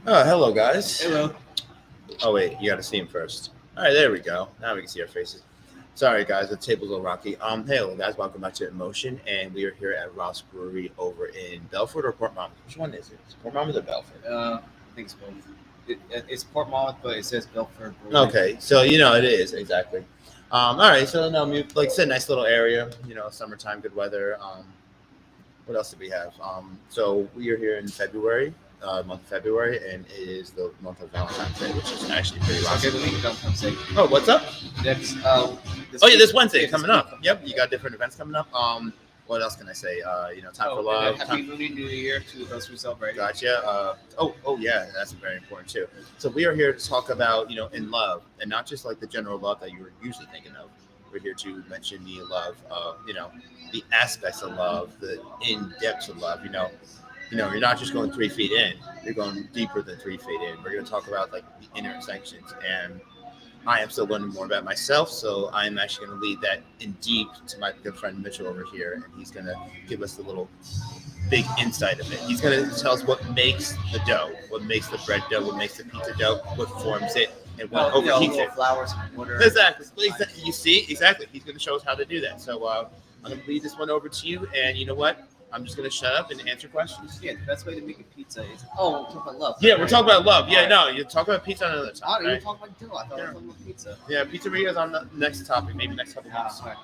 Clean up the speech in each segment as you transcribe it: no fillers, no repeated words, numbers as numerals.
Oh, hello, guys. Hello. Oh, wait, you got to see him first. All right, there we go. Now we can see our faces. Sorry, guys, the table's a little rocky. Hey, hello, guys. Welcome back to MoTion, and we are here at Ross Brewery over in Belford or Port Monmouth. Which one is it? Is it Port Monmouth or Belford? I think it's both. It's Portmouth, but it says Belford Brewery. Okay, so it is exactly. All right, so no, like I said, nice little area. Summertime, good weather. What else did we have? So we are here in February, month of February, and it is the month of Valentine's Day, which is actually pretty Okay, awesome. the week of Valentine's Day. Oh, what's up? Next, this Oh yeah, week, this Wednesday yeah, coming this up. week. Yep, you got different events coming up. What else can I say? Time for Oh, and love. then Happy Lunar New Year to those who celebrate. Gotcha. Oh yeah, that's very important too. So we are here to talk about in love, and not just like the general love that you were usually thinking of. We're here to mention the love, the aspects of love, the in depths of love. You're not just going 3 feet in; you're going deeper than 3 feet in. We're going to talk about like the intersections, and I am still learning more about myself, so I'm actually going to lead that in deep to my good friend Mitchell over here, and he's going to give us the little big insight of it. He's going to tell us what makes the dough, what makes the bread dough, what makes the pizza dough, what forms it, and what overheats little it. flowers, water. Exactly. You see, exactly. He's going to show us how to do that. So I'm going to lead this one over to you, and you know what? I'm just going to shut up and answer questions. Yeah, the best way to make a pizza is. Oh, we're talking about love. Yeah, we're talking about love. Yeah, Alright. no, you talk about pizza another Oh, time. you were Right? talking about dough. I thought we were talking about pizza. Yeah, pizzeria is on the next topic, maybe next couple months. Alright.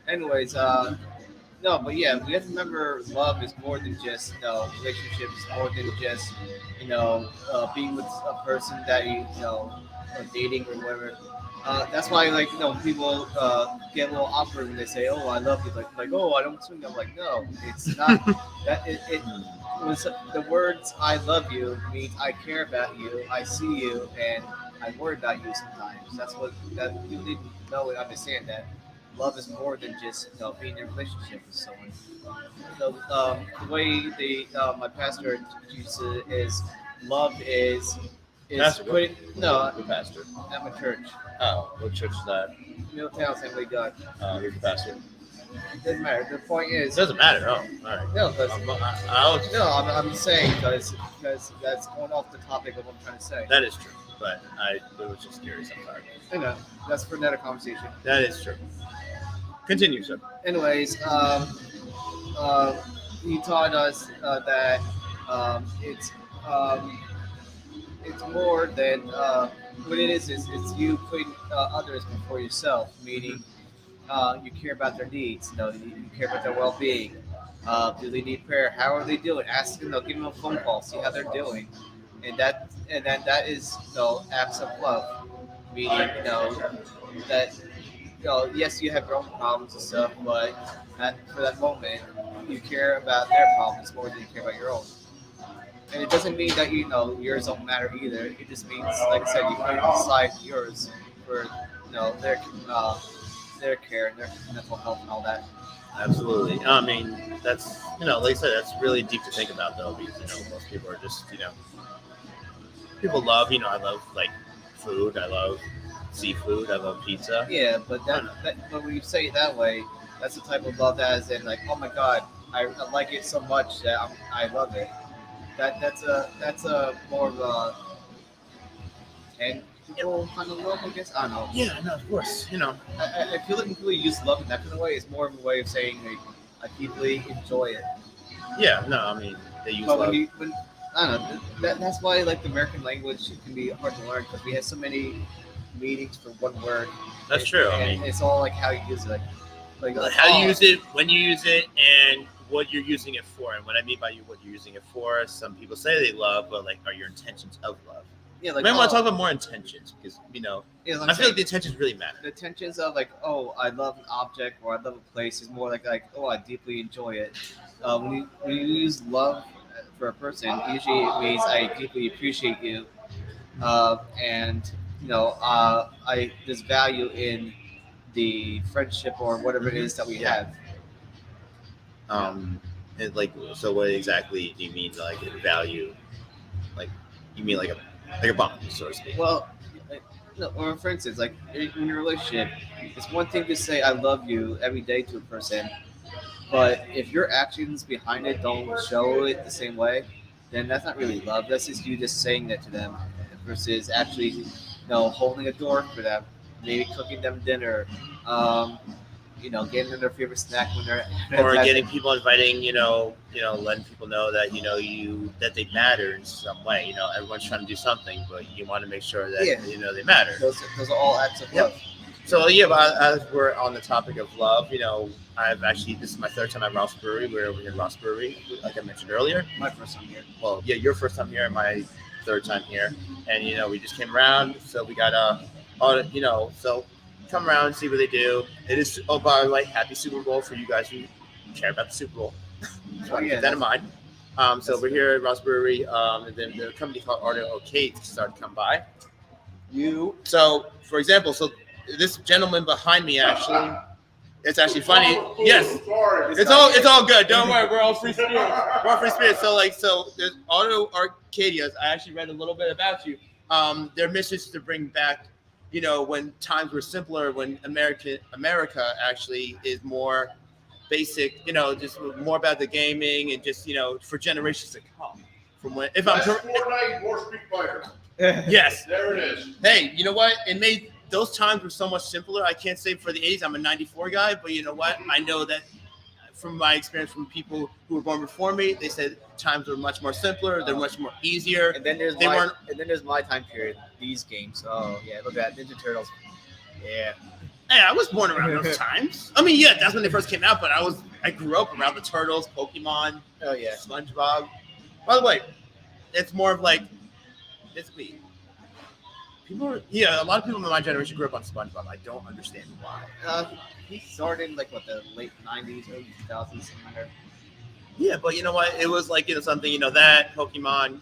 Anyways, no, but yeah, we have to remember love is more than just relationships, more than just being with a person that are dating or whatever. That's why people get a little awkward when they say, "Oh, I love you," like "Oh, I don't swing." I'm like, no, it's not that. It was the words "I love you" means I care about you, I see you, and I worry about you sometimes. That's what that you need to know and understand that love is more than just being in a relationship with someone. The way my pastor introduced it is love is Pastor, what? putting no Who pastor? at my church, Oh, what church is that? Middletown Assembly of God. Who's the pastor? It doesn't matter. The point It is doesn't matter. Oh, all right. no, because I was, no, I'm saying because that's going off the topic of what I'm trying to say. that is true, but I was just curious. I'm sorry. I know that's for another conversation. That is true. Continue, sir. Anyways, uh, he taught us that it's it's more than what it is it's you putting others before yourself, meaning you care about their needs, you care about their well-being. Do they need prayer? How are they doing? Ask them, give them a phone call, see how they're doing, and then that is acts of love, meaning that yes, you have your own problems and stuff, but for that moment, you care about their problems more than you care about your own. And it doesn't mean that yours don't matter either. It just means, like I said, you put aside yours for their care and their mental health and all that. Absolutely. I mean, that's like I said, that's really deep to think about though, because most people are just people love. I love like food. I love seafood. I love pizza. Yeah, but but when you say it that way, that's the type of love that is in like, oh my god, I like it so much that I love it. That's a more of a tangible kind of love, I guess. I don't know. Yeah, no, of course. I feel like when people use love in that kind of way, it's more of a way of saying like, I deeply enjoy it. Yeah, no, I mean they use But love. when I don't know, that's why like the American language can be hard to learn because we have so many meanings for one word. That's true. I And mean, it's all like how you use it, like how oh, you use it, when you use it, and what you're using it for. And what I mean by what you're using it for, some people say they love, but like, are your intentions of love? yeah, like I want oh, to talk about more intentions because yeah, I feel like the intentions really matter. the tensions of like, oh, I love an object or I love a place is more like oh, I deeply enjoy it. When you use love for a person, usually it means I deeply appreciate you, and I there's value in the friendship or whatever it is that we Yeah. have. And like, so what exactly do you mean like value? Like, you mean like a bond, so to speak? Well, no, or for instance, like in your relationship, it's one thing to say I love you every day to a person, but if your actions behind it don't show it the same way, then that's not really love. That's just you just saying that to them versus actually, holding a door for them, maybe cooking them dinner, um, getting them their favorite snack when they're or getting people inviting, letting people know that that they matter in some way. Everyone's trying to do something, but you want to make sure that Yeah. they matter. Those are all acts of Yep. love. So but as we're on the topic of love, I've actually this is my third time at Ross Brewery. We're over here at Ross Brewery, like I mentioned earlier. My first time here. Well, yeah, your first time here, my third time here, and we just came around, so we got so come around and see what they do. It is by the way, happy Super Bowl for you guys who care about the Super Bowl. So keep that in mind. So we're here at Ross Brewery, and then the company called Ardo Arcade started to come by. So, for example, this gentleman behind me actually, it's actually funny. Yes, it's all good. Don't worry, we're all free spirits. We're all free spirits. So there's Auto Arcadias. I actually read a little bit about you. Their mission is to bring back, when times were simpler, when America actually is more basic, just more about the gaming and just for generations to come. From when, if I'm Fortnite, more Street Fighter. Yes, there it is. Hey, you know what? It made those times were so much simpler. I can't say for the 80s. I'm a 94 guy, but you know what? I know that from my experience from people who were born before me, they said times were much more simpler. They're much more easier. And then there's my time period. These games. Oh yeah, look at that Ninja Turtles. Yeah. Hey, I was born around those times. I mean, yeah, that's when they first came out. But I grew up around the Turtles, Pokemon, Oh yeah. SpongeBob. By the way, it's more of like it's me. A lot of people in my generation grew up on SpongeBob. I don't understand why. He started in the late '90s, early 2000s, something like that. Yeah, but you know what? It was like something that Pokemon.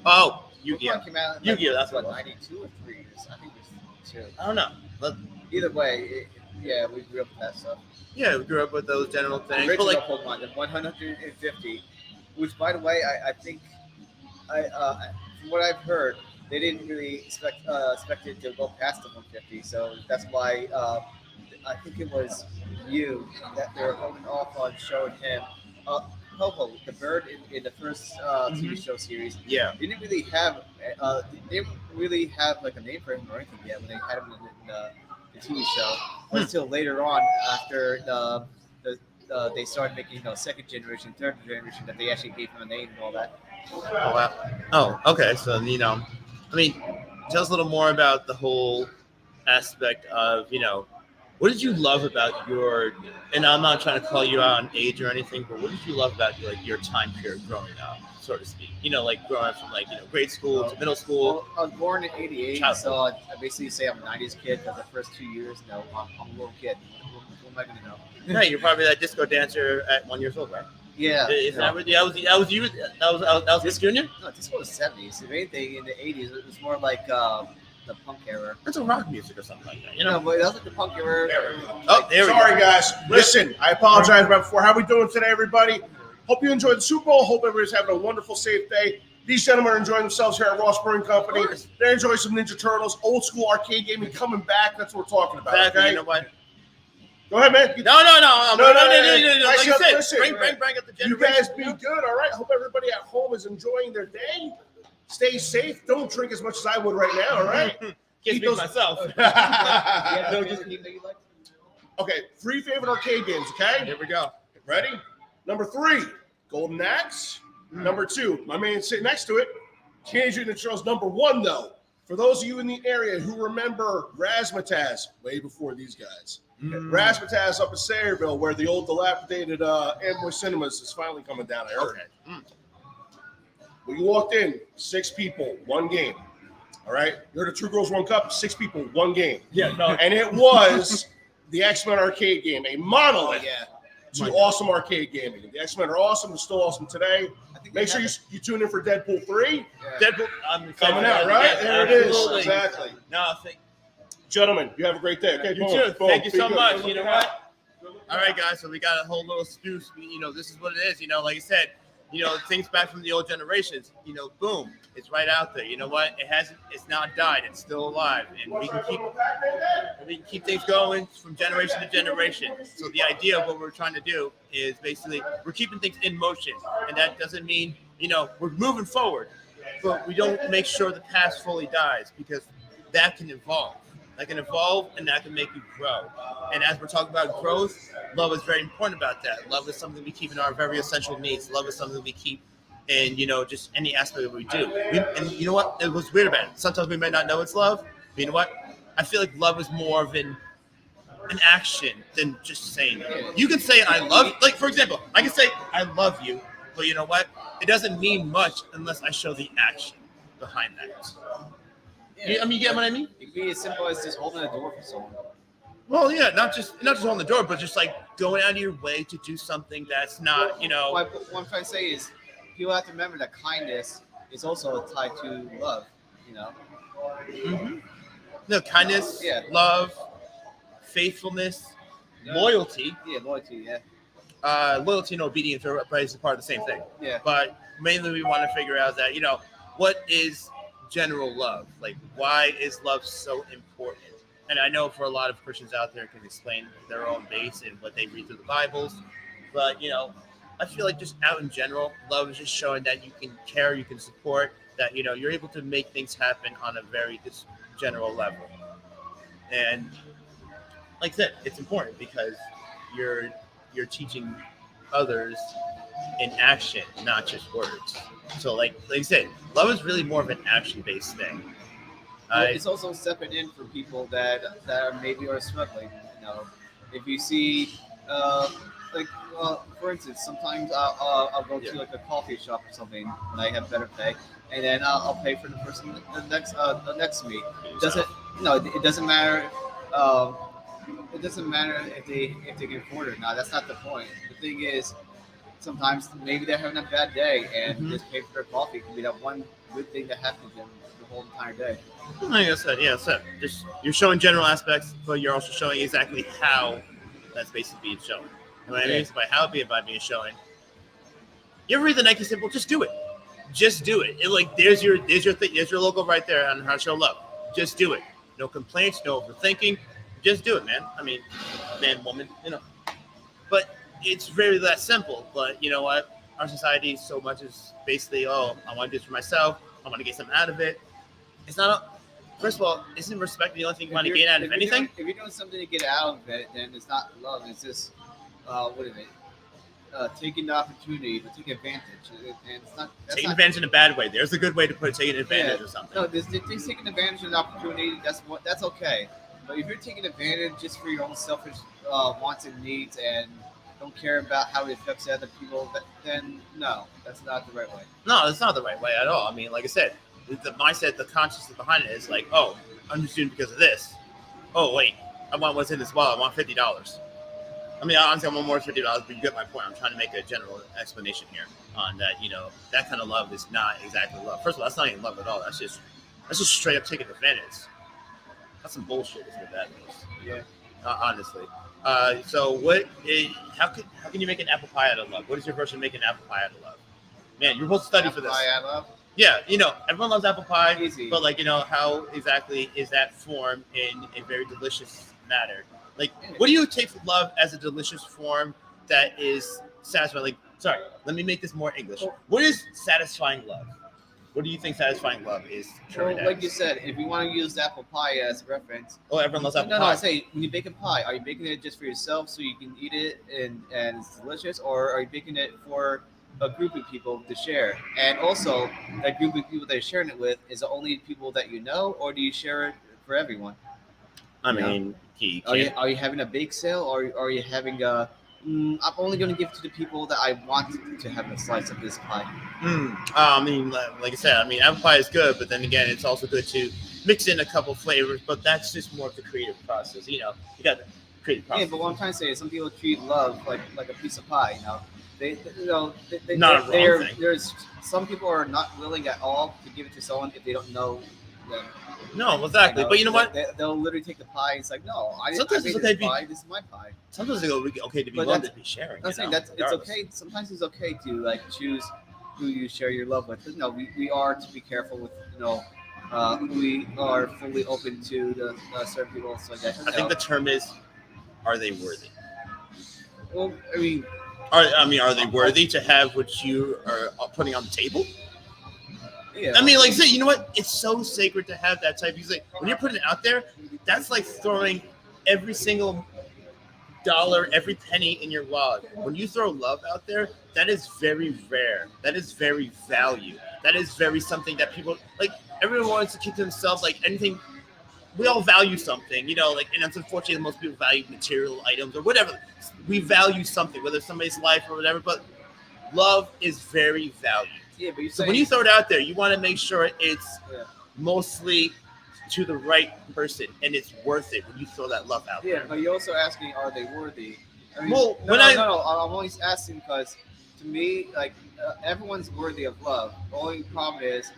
Oh, Yu-Gi-Oh! Pokemon came out in Yu-Gi-Oh! That's what. '92 or 3 years. I think it was 2. I don't know. But Either way, we grew up with that stuff. yeah, we grew up with those general The things. original But Pokemon, the 150, which by the way, I think, from what I've heard, they didn't really expect it to go past the 150. So that's why I think it was you that they were holding off on showing him. Ho-Ho, the bird in the first TV show series. Yeah. They didn't really have like a name for him or anything yet when they had him in the TV show. Until later on, after they started making second generation, third generation, that they actually gave him a name and all that. Oh, wow. Oh, okay. So tell us a little more about the whole aspect of what did you love about and I'm not trying to call you out on age or anything, but what did you love about your time period growing up, so to speak? Growing up from grade school to middle school. Well, I was born in '88, Childhood. so I basically say I'm a '90s kid. For the first 2 years, no, I'm a little kid. What am I gonna know? Hey, you're probably that disco dancer at 1 year old, right? Yeah. Is that what? That was you. That was Miss Junior. No, this was the '70s. If anything, in the '80s, it was more like the punk era. That's a rock music or something like that. No, but that was like the punk era. Oh, there we go. Sorry, guys. Listen, I apologize about before. How we doing today, everybody? Hope you enjoyed the Super Bowl. Hope everybody's having a wonderful, safe day. These gentlemen are enjoying themselves here at Ross Brewing Company. They're enjoying some Ninja Turtles, old school arcade gaming coming back. That's what we're talking about. Exactly. Okay? You know what? Go ahead, man. No. No. Like you said, Listen, bring up the You generation. guys be good, all right? Hope everybody at home is enjoying their day. Stay safe. Don't drink as much as I would right now, all right? Can't speak for myself. Yeah, no, just game that you like. Okay, 3 favorite arcade games, okay? Here we go. Ready? Number 3, Golden Axe. Number 2, my man sitting next to it, Teenage Mutant Ninja Turtles. Number 1, though, for those of you in the area who remember Razzmatazz, way before these guys. Razzmatazz up in Sayreville, where the old dilapidated Amboy Cinemas is finally coming down, I heard. Okay. When you walked in, 6 people, 1 game. All right? You heard of Two Girls, One Cup, 6 people, 1 game. Yeah, no. And it was the X-Men arcade game, a monolith Yeah. to awesome arcade gaming. The X-Men are awesome. They're still awesome today. I think Make sure you tune in for Deadpool 3. Yeah. Deadpool. I'm Coming out, right? There it is. Absolutely. Exactly. No, Gentlemen, you have a great day. Okay, you boom, too. boom. Thank you Be so good. much. You know what? All right, guys. So we got a whole little spoof. This is what it is. Like I said, things back from the old generations, boom, it's right out there. You know what? It's not died. It's still alive, and we can keep things going from generation to generation. So the idea of what we're trying to do is basically we're keeping things in motion, and that doesn't mean we're moving forward, but we don't make sure the past fully dies because that can evolve. That can evolve, and that can make you grow. And as we're talking about growth, love is very important about that. Love is something we keep in our very essential needs. Love is something we keep in, just any aspect of what we do. And you know what? It was weird about it. Sometimes we may not know it's love. But you know what? I feel like love is more of an action than just saying it. You can say I love, like for example, I can say I love you, but you know what? It doesn't mean much unless I show the action behind that. Yeah. You get what I mean? It can be as simple as just holding a door for someone. Well, yeah, not just on the door, but just like going out of your way to do something that's not, What I'm trying to say is, people have to remember that kindness is also tied to love. Mm-hmm. No, kindness, Yeah. love, faithfulness, loyalty. Yeah, loyalty. Yeah. Loyalty and obedience are part of the same thing. Yeah. But mainly we want to figure out that, what is general love? Like, why is love so important? And I know for a lot of Christians out there can explain their own base and what they read through the Bibles. But, I feel like just out in general, love is just showing that you can care, you can support, that, you're able to make things happen on a very just general level. And like I said, it's important because you're teaching others in action, not just words. So like I said, love is really more of an action-based thing. It's also stepping in for people that maybe are struggling. If you see, for instance, sometimes I'll go to like a coffee shop or something, and I have better pay, and then I'll pay for the person next to me. It doesn't matter. It doesn't matter if they can afford it or not. That's not the point. The thing is, sometimes maybe they're having a bad day, and just pay for their coffee can be that one good thing that happens to them the whole entire day. Like I said, just you're showing general aspects, but you're also showing exactly how that's basically being shown. You know what I mean? It's by how it by being shown. You ever read the Nike symbol? Just do it. Just do it. There's your thing. There's your logo right there on how to show love. Just do it. No complaints. No overthinking. Just do it, man. I mean, man, woman, But it's very that simple. But you know what? Our society so much is basically, I want to do this for myself. I want to get something out of it. It's not. First of all, isn't respect the only thing you want to get out of anything? If you're doing something to get out of it, then it's not love. It's just what is it? Taking the opportunity to take advantage. And it's not taking advantage in a bad way. There's a good way to put it, taking advantage or something. No, this taking advantage of an opportunity. That's okay. But if you're taking advantage just for your own selfish wants and needs and don't care about how it affects other people, then no, that's not the right way. No, that's not the right way at all. I mean, like I said, the mindset, the consciousness behind it is like, I'm just doing it because of this. Oh, wait, I want what's in this wallet. I want $50. I mean, honestly, I want more than $50, but you get my point. I'm trying to make a general explanation here on that. That kind of love is not exactly love. First of all, that's not even love at all. That's just straight up taking advantage. That's some bullshit. Is what that is. Yeah. Honestly. So how can you make an apple pie out of love? What is your version of making an apple pie out of love? Man, you're supposed to study for this. Apple pie out of love? Yeah, everyone loves apple pie. Easy. But how exactly is that formed in a very delicious manner? What do you take for love as a delicious form that is satisfying? Let me make this more English. What is satisfying love? What do you think satisfying love is? Well, like you said, if you want to use apple pie as a reference. Oh, everyone loves apple pie. No, I say when you bake a pie, are you baking it just for yourself so you can eat it and it's delicious, or are you baking it for a group of people to share? And also, that group of people that you're sharing it with is the only people that you know, or do you share it for everyone? I mean, are you having a bake sale, or are you having a? I'm only going to give to the people that I want to have a slice of this pie. I mean, like I said, apple pie is good, but then again, it's also good to mix in a couple flavors. But that's just more of the creative process. You got the creative process. Yeah, but what I'm trying to say is, some people treat love like a piece of pie. There's some people are not willing at all to give it to someone if they don't know them. No, exactly. But you know what? They'll literally take the pie. And it's like, no, I Sometimes made it's this okay pie. This is my pie. Sometimes it's okay to be But loved that's- and be sharing. I'm saying it's okay. Sometimes it's okay to like choose who you share your love with. No, we are to be careful with who we are fully open to the certain people. So that I think the term is, are they worthy? well, I mean, Are they worthy to have what you are putting on the table? yeah. I mean, like, say, you know what? It's so sacred to have that type. Because like, when you're putting it out there, that's like throwing every single dollar, every penny in your wallet. When you throw love out there, that is very rare. That is very value. That is very something that people like. Everyone wants to keep to themselves. Like anything, we all value something, like, and it's unfortunate most people value material items or whatever. We value something, whether it's somebody's life or whatever. But love is very valued. Yeah, but So when you throw it out there, you want to make sure it's mostly to the right person and it's worth it when you throw that love out yeah, there. but you're also asking, are they worthy? I mean, Well, no, when no, I'm always asking because to me, like everyone's worthy of love. The only problem is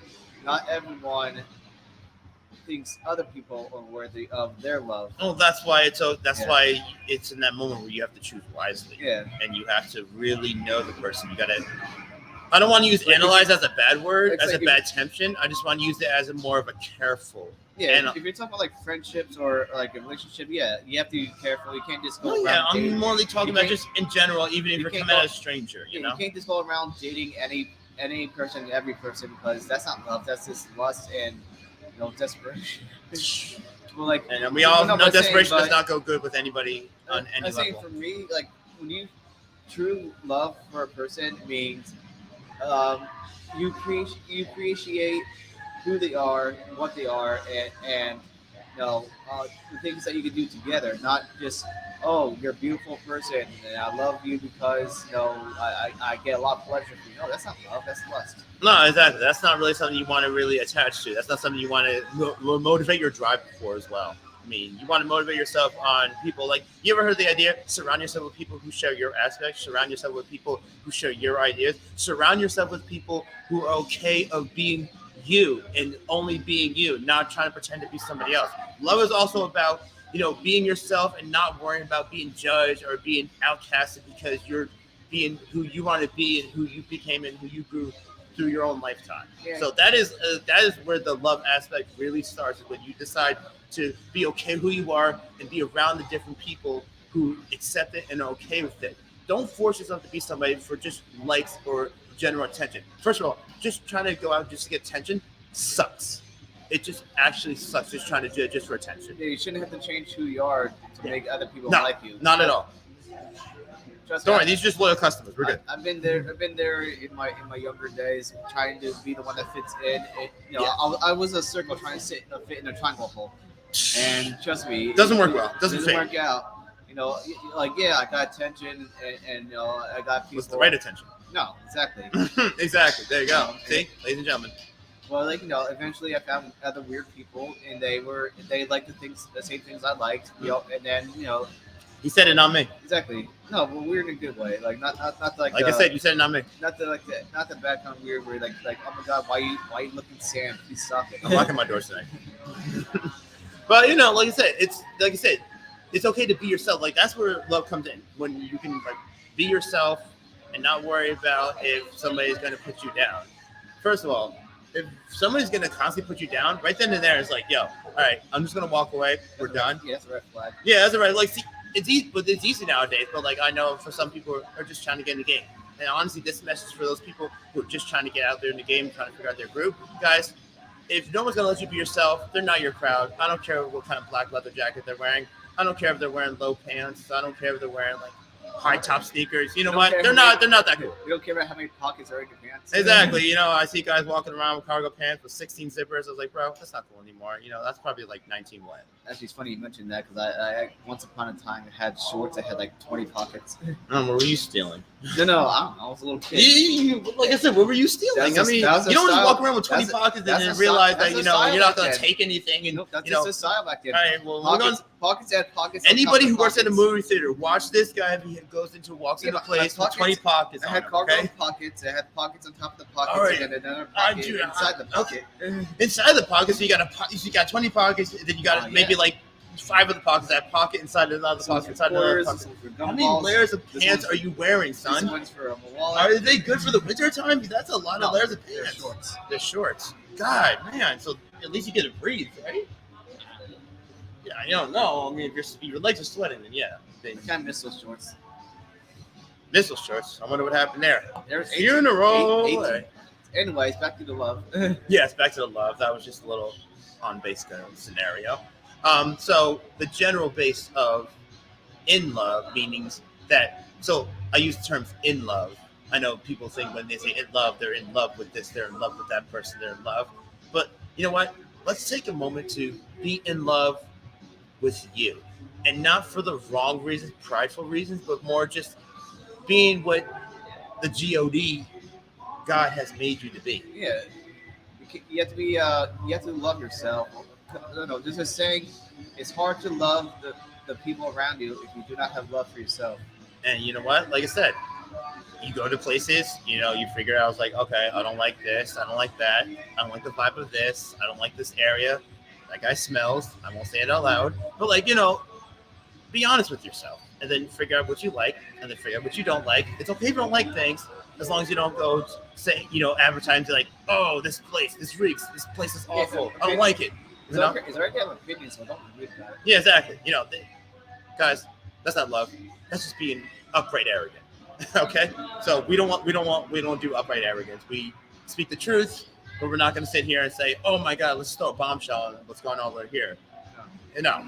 not everyone thinks other people are worthy of their love. Oh, that's why that's Yeah. why it's in that moment where you have to choose wisely. Yeah. And you have to really know the person. You gotta. I don't want to use Like, analyze as a bad word, it's as like a bad tension. I just want to use it as a more of a careful. Yeah, if you're talking about like friendships or like a relationship, yeah, you have to be careful. You can't just go Oh around yeah, I'm dating. more talking You about can't- just in general, even if you you're can't coming go- at a stranger, you know. You can't just go around dating any person, every person, because that's not love. That's just lust and desperation. Well, like, And we all no, know but saying, desperation does but- not go good with anybody on any I'm saying level. for me, like when you true love for a person means you appreciate who they are, what they are, and the things that you can do together, not just you're a beautiful person and I love you because I get a lot of pleasure from you. No, that's not love. That's lust. No, exactly. That's not really something you want to really attach to. That's not something you want to motivate your drive for as well. I mean, you want to motivate yourself on people. Like, you ever heard the idea? Surround yourself with people who share your aspects. Surround yourself with people who share your ideas. Surround yourself with people who are okay of being you and only being you, not trying to pretend to be somebody else. Love is also about, being yourself and not worrying about being judged or being outcasted because you're being who you want to be and who you became and who you grew through your own lifetime. Yeah. So that is where the love aspect really starts, is when you decide to be okay who you are and be around the different people who accept it and are okay with it. Don't force yourself to be somebody for just likes or general attention. First of all, just trying to go out just to get attention sucks. It just actually sucks just trying to do it just for attention. Yeah, you shouldn't have to change who you are to make other people No, like you. not at all. Trust Don't me, worry, these are just loyal customers. We're good. I've been there. I've been there in my younger days, trying to be the one that fits in. Yeah. I was a circle trying to fit in a triangle hole, and trust me, Doesn't work well. Doesn't fit. work out. I got attention, and I got people. What's the right attention? No, exactly. Exactly. There you go. No, See, ladies and gentlemen. Well, eventually I found other weird people, and they liked the same things I liked. And then He said it, not me. exactly. No, but weird in a good way. Like not like Like I said, you said it, not me. not the bad kind of weird where like oh my god, why you looking Sam? Please stop it. I'm locking my doors tonight. But like I said, it's okay to be yourself. Like, that's where love comes in, when you can like be yourself and not worry about if somebody's gonna put you down. First of all, if somebody's gonna constantly put you down, right then and there, it's like, yo, all right, I'm just gonna walk away. We're done. Yeah, that's a red flag. Yeah, that's all right. Like, see, it's easy, but it's easy nowadays. But like, I know for some people are just trying to get in the game. And honestly, this message for those people who are just trying to get out there in the game, trying to figure out their group, guys. If no one's gonna let you be yourself, they're not your crowd. I don't care what kind of black leather jacket they're wearing. I don't care if they're wearing low pants. I don't care if they're wearing like high top sneakers. You know what? They're not that cool. We don't care about how many pockets are in your pants. Exactly. I see guys walking around with cargo pants with 16 zippers. I was like, bro, that's not cool anymore. That's probably like 19 wet. Actually, it's funny you mentioned that because I once upon a time had shorts that had like 20 pockets. What were you stealing? No, I don't know. I was a little kid. Like I said, what were you stealing? That's a- you that's a don't just style. walk around with 20 That's a- pockets and that's then a realize style- that that's a style you're not back going to then. take anything. And That's just a style back then. all right, well, we're Pockets and pockets. on anybody top who of works at a pockets. movie theater, watch this guy walks Yeah, into but place my with 20 pockets I on had him, cargo okay? pockets. I had pockets on top of the pockets, All right. and then another pocket do- inside the pocket. Inside the pocket, so you got 20 pockets, and then you got Oh, maybe yeah. like 5 of the pockets, that pocket inside another This one's pocket, for inside another quarters. pocket. This one's for How gum many balls. layers of This pants one's- are you wearing, This son? one's for a wallet. Are they good for the winter time? That's a lot of No, layers of they're pants. shorts. They're shorts. God, man. So at least you get to breathe, right? Yeah, I don't know. I mean, if your legs are sweating, then yeah. I kind of miss those shorts. Missile shorts. I wonder what happened there. There's Funeral. 18. Anyways, back to the love. Yes, back to the love. That was just a little on base kind of scenario. So the general base of in love meanings that. So I use the terms in love. I know people think when they say in love, they're in love with this, they're in love with that person, they're in love. But you know what? Let's take a moment to be in love with you, and not for the wrong reasons, prideful reasons, but more just being what the God has made you to be. Yeah, you have to be. You have to love yourself. No, there's a saying: it's hard to love the people around you if you do not have love for yourself. And you know what? Like I said, you go to places, you figure out, I was like, okay, I don't like this, I don't like that, I don't like the vibe of this, I don't like this area. That guy smells. I won't say it out loud, but be honest with yourself, and then figure out what you like, and then figure out what you don't like. It's okay if you don't like things, as long as you don't go say, advertising like, oh, this place reeks, this place is awful, I don't like it. It's okay to have opinions, so don't agree about it. Yeah, exactly. Guys, that's not love. That's just being upright arrogant. Okay, so we don't do upright arrogance. We speak the truth, but we're not going to sit here and say, oh my God, let's throw a bombshell on what's going on over here. No.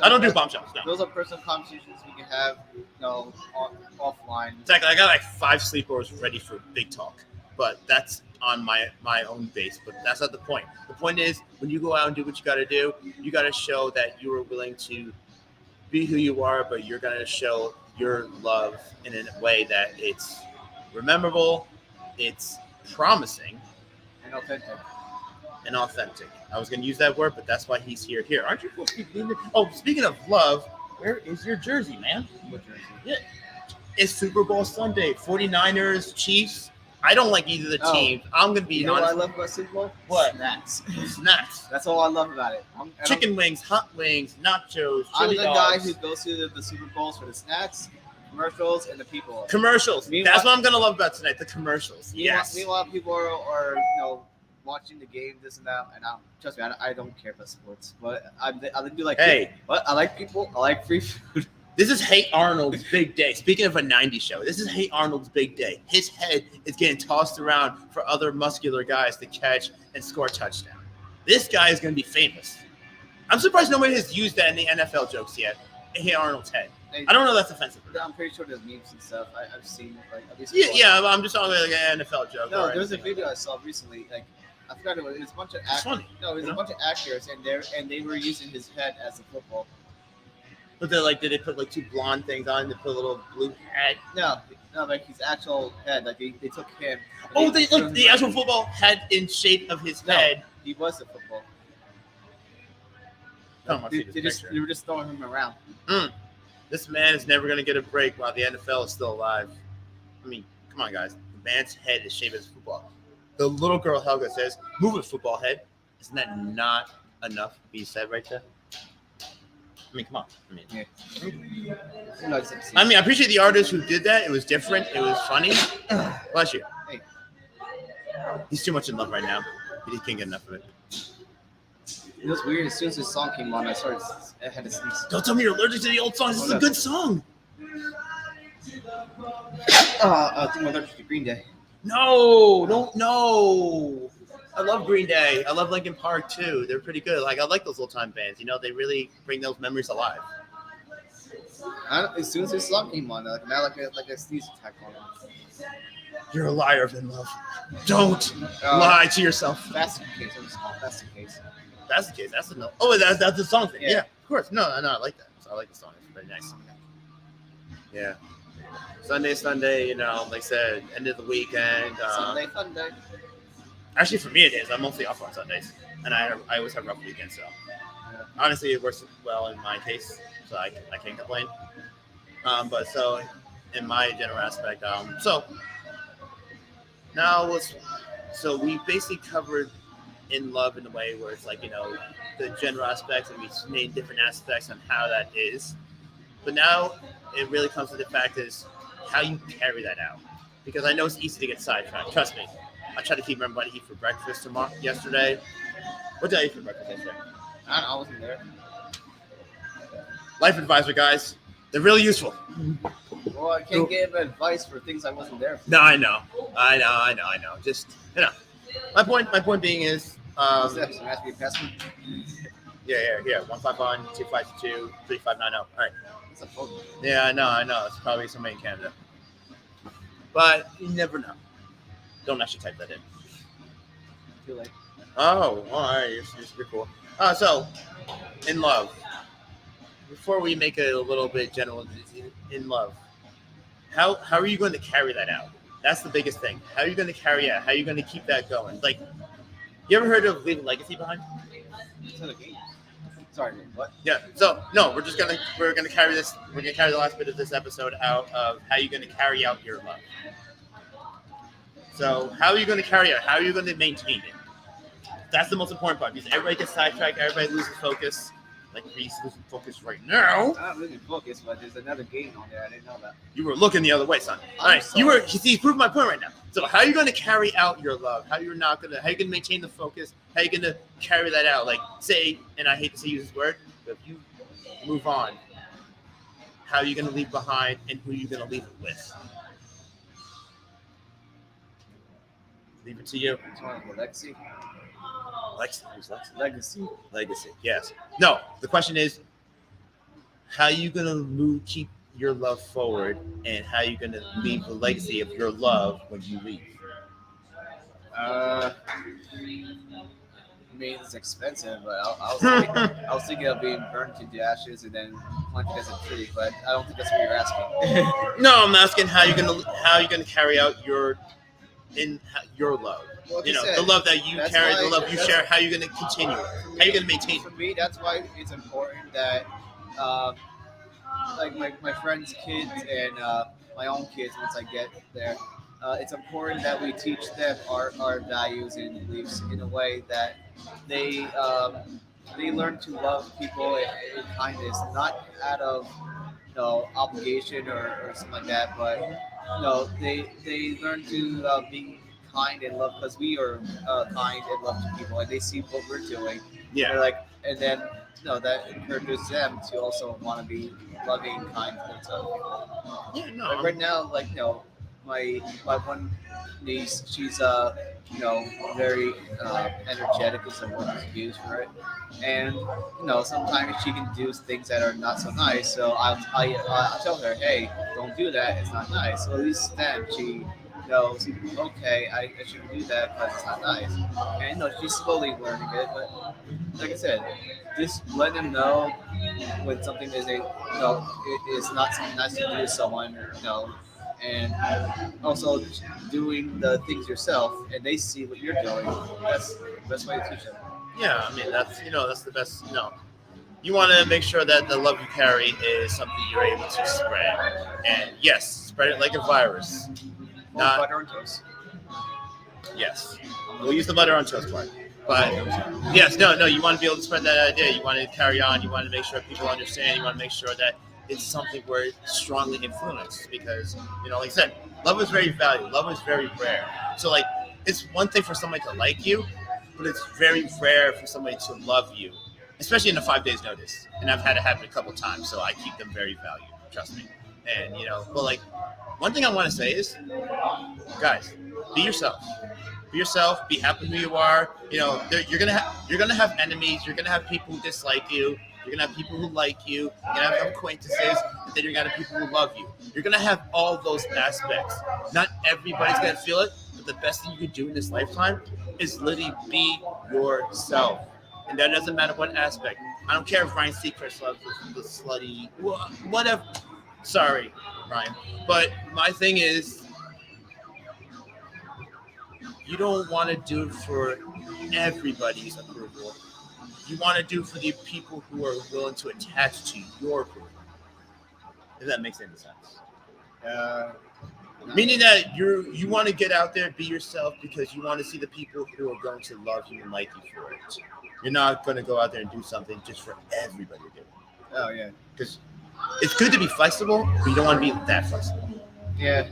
I don't do bombshells. No. Those are personal conversations we can have, offline. Exactly. I got like 5 sleepovers ready for big talk, but that's on my own base. But that's not the point. The point is, when you go out and do what you got to do, you got to show that you are willing to be who you are, but you're going to show your love in a way that it's rememberable, it's promising, And authentic. I was going to use that word, but that's why he's here. Aren't you supposed to be leaving? Oh, speaking of love, where is your jersey, man? What jersey? Yeah. It's Super Bowl Sunday. 49ers, Chiefs. I don't like either of the teams. I'm going to be You know honest. what I love about Super Bowl? What? Snacks. That's all I love about it. Chicken wings, hot wings, nachos, I'm chili the dogs. guy who goes to the Super Bowls for the snacks, commercials, and the people. Commercials. Meanwhile- That's what I'm going to love about tonight, the commercials. Yes. Meanwhile, people are watching the game, this and that, and trust me, I don't care about sports, but I do like. Hey. But I like people. I like free food. This is Hey Arnold's big day. Speaking of a 90s show, this is Hey Arnold's big day. His head is getting tossed around for other muscular guys to catch and score a touchdown. This guy is going to be famous. I'm surprised nobody has used that in the NFL jokes yet. Hey Arnold's head. I don't know if that's offensive. I'm pretty sure there's memes and stuff. I've seen at least. Yeah, but I'm just talking like an NFL joke. No, there was a video I saw recently. I forgot it was a bunch of It's funny. No, it was a bunch of actors, and they were using his head as a football. But did they put like 2 blonde things on? They put a little blue hat. No, like his actual head. Like they took him. Oh, the actual football head in shape of his head. He was a football. Come on, see this They picture. were just throwing him around. This man is never going to get a break while the NFL is still alive. I mean, come on, guys. The man's head is shaped as football. The little girl Helga says, "Move it, football head." Isn't that not enough to be said right there? I mean, come on. I appreciate the artist who did that. It was different. It was funny. Bless you. Hey. He's too much in love right now. He can't get enough of it. It was weird. As soon as this song came on, I had to sneeze. Don't tell me you're allergic to the old songs. This is a good song. I think I'm allergic to Green Day. No. I love Green Day. I love Linkin Park too. They're pretty good. I like those old time bands. They really bring those memories alive. As soon as this song came on, now like a sneeze attack on it. You're a liar, Vinlove. Don't lie to yourself. That's the case. That's the case. That's the case. That's the no. Oh, that's the song thing. Yeah. Yeah, of course. No, I like that. I like the song. It's very nice. Yeah. Sunday, like I said, end of the weekend. Sunday, fun day. Actually, for me, it is. I'm mostly off on Sundays, and I always have rough weekends. So, honestly, it works well in my case, so I can't complain. But so in my general aspect. So now so we basically covered in love in a way where it's like the general aspects, and we made different aspects on how that is. But now it really comes to the fact is how you carry that out. Because I know it's easy to get sidetracked. Trust me. I tried to keep everybody eat for breakfast yesterday. What did I eat for breakfast yesterday? I wasn't there. Life advisor, guys. They're really useful. Well, I can't give advice for things I wasn't there for. No, I know. Just my point being is What's that? So it has to be a password? yeah. 151-252-3590. All right. That's a phone. Yeah, I know. It's probably somebody in Canada. But you never know. Don't actually type that in. Too late. Oh, all right. You're super cool. So, in love. Before we make it a little bit general, in love, how are you going to carry that out? That's the biggest thing. How are you going to carry out? How are you going to keep that going? Like, you ever heard of leaving a legacy behind? It's not a game. Sorry, man. What? Yeah. So no, we're gonna carry this. We're gonna carry the last bit of this episode out of how you're gonna carry out your love. So how are you gonna carry out? How are you gonna maintain it? That's the most important part because everybody gets sidetracked. Everybody loses focus. Like Reese losing focus right now. I'm not losing focus, but there's another game on there. I didn't know that. You were looking the other way, son. All right, sorry. you see, you proved my point right now. So how are you going to carry out your love? How are you going to maintain the focus? How are you going to carry that out? Like say, and I hate to use this word, but if you move on, how are you going to leave behind and who are you going to leave it with? Leave it to you. It's one of the legacy. Who's Lexi? Legacy. Legacy, yes. No, the question is, how are you going to keep your love forward, and how are you going to leave the legacy of your love when you leave? I mean, it's expensive, but I was thinking of being burned to the ashes and then planted as a tree, but I don't think that's what you're asking. No, I'm asking how you're gonna carry out your love. Well, like You you know, said, the love that you that's carry, the why- love you that's- share. How you gonna continue it? How you gonna maintain For it? me, that's why it's important that, like my friends' kids and my own kids, once I get there, it's important that we teach them our values and beliefs in a way that they learn to love people in kindness, not out of obligation or something like that, but they learn to be kind and love because we are kind and love to people, and they see what we're doing. Yeah. They're like, and then that encourages them to also want to be loving, kind towards other people. Yeah. No. Like right now, like my one niece, she's very energetic is the word to use for it, and sometimes she can do things that are not so nice. So I tell her, hey, don't do that. It's not nice. So at least then she knows, okay, I shouldn't do that because it's not nice. And she's slowly learning it, but like I said, just let them know when something is it is not something nice to do to someone, and also doing the things yourself, and they see what you're doing. That's the best way to teach them. Yeah. I mean, that's the best. You want to make sure that the love you carry is something you're able to spread, and yes, spread it like a virus. Not- butter on toast. Yes, we'll use the butter on toast part. But yes, no, you want to be able to spread that idea. You want to carry on. You want to make sure people understand. You want to make sure that it's something where it's strongly influenced because, like I said, love is very valuable. Love is very rare. So, like, it's one thing for somebody to like you, but it's very rare for somebody to love you, especially in a 5 days notice. And I've had it happen a couple times, so I keep them very valued. Trust me. And, but like, one thing I want to say is, guys, be yourself. Be yourself. Be happy who you are. You're gonna have enemies. You're gonna have people who dislike you. You're gonna have people who like you. You're gonna have acquaintances, and then you're gonna have people who love you. You're gonna have all those aspects. Not everybody's gonna feel it, but the best thing you can do in this lifetime is literally be yourself, and that doesn't matter what aspect. I don't care if Ryan Seacrest loves the slutty, whatever. Sorry, Ryan, but my thing is, you don't want to do it for everybody's approval. You want to do it for the people who are willing to attach to your approval. If that makes any sense. Uh, Meaning that you want to get out there, be yourself, because you want to see the people who are going to love you and like you for it. You're not going to go out there and do something just for everybody to do. oh yeah, Because it's good to be flexible, but you don't want to be that flexible. yeah.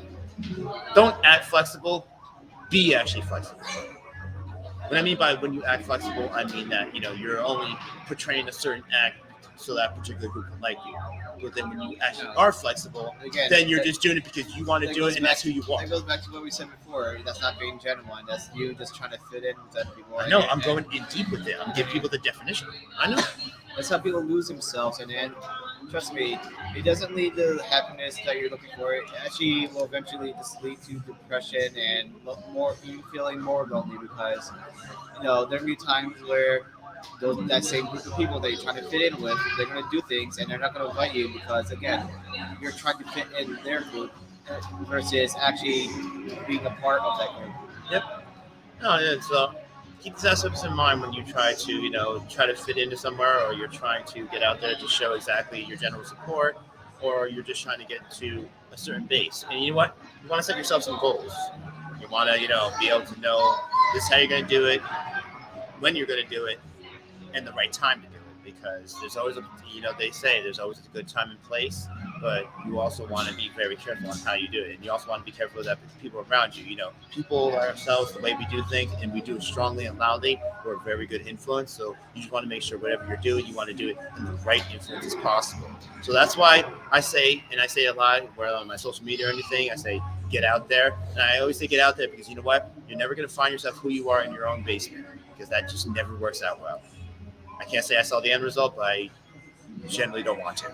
Don't act flexible. Be actually flexible. What I mean by when you act flexible, I mean that you're only portraying a certain act so that particular group can like you. But then when you actually are flexible, Again, then you're just doing it because you want to do it, and that's who you That are. goes back to what we said before. That's not being genuine. That's you just trying to fit in with other people. I know I'm going in deep with it. I'm giving people the definition. I know. That's how people lose themselves, and then trust me, it doesn't lead to the happiness that you're looking for. It actually will eventually just lead to depression and more you feeling more lonely because there'll be times where that same group of people that you're trying to fit in with, they're going to do things and they're not going to invite you because again, you're trying to fit in their group versus actually being a part of that group. Yep. No, yeah, so keep these aspects in mind when you try to fit into somewhere, or you're trying to get out there to show exactly your general support, or you're just trying to get to a certain base. And you know what? You want to set yourself some goals. You want to, be able to know this is how you're going to do it, when you're going to do it, and the right time to do it. Because there's always they say there's always a good time and place, but you also want to be very careful on how you do it, and you also want to be careful that people around you. People ourselves, the way we do things, and we do it strongly and loudly, we're a very good influence. So you just want to make sure whatever you're doing, you want to do it in the right influence as possible. So that's why I say a lot, whether on my social media or anything, I say get out there, and I always say get out there because you know what, you're never going to find yourself who you are in your own basement, because that just never works out well. I can't say I saw the end result, but I generally don't want to.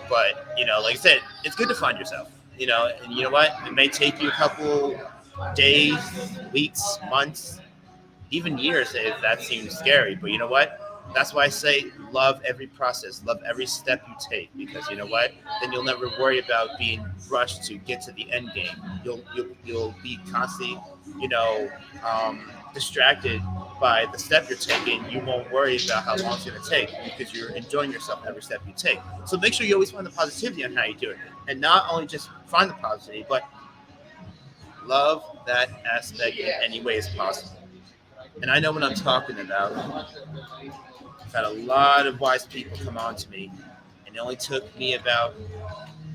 But, like I said, it's good to find yourself, and you know what? It may take you a couple days, weeks, months, even years if that seems scary. But you know what? That's why I say love every process, love every step you take, because you know what? Then you'll never worry about being rushed to get to the end game. You'll be constantly, distracted by the step you're taking. You won't worry about how long it's going to take because you're enjoying yourself every step you take. So make sure you always find the positivity on how you do it, and not only just find the positivity, but love that aspect in any way as possible. And I know what I'm talking about. I've had a lot of wise people come on to me, and it only took me about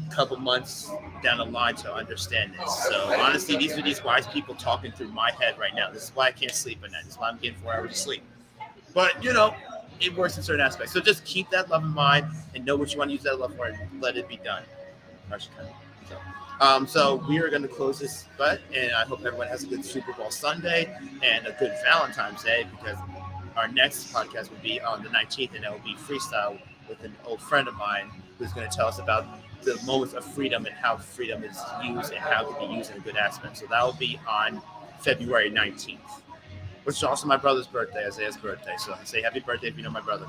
a couple months down the line to understand this. So honestly, these are these wise people talking through my head right now. This is why I can't sleep at night. This is why I'm getting 4 hours of sleep. But it works in certain aspects. So just keep that love in mind and know what you want to use that love for, and let it be done. So we are going to close this, and I hope everyone has a good Super Bowl Sunday and a good Valentine's Day, because our next podcast will be on the 19th, and it will be freestyle with an old friend of mine who's going to tell us about the moments of freedom and how freedom is used and how it can be used in a good aspect. So that will be on February 19th, which is also my brother's birthday, Isaiah's birthday. So say happy birthday if you know my brother.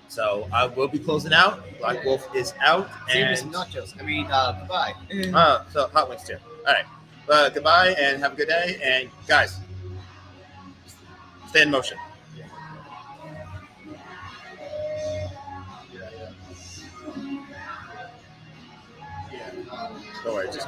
So I will be closing out. Black Wolf is out. Same And nachos. Goodbye. so hot wings too. All right. Goodbye and have a good day. And guys, stay in motion. Don't worry, just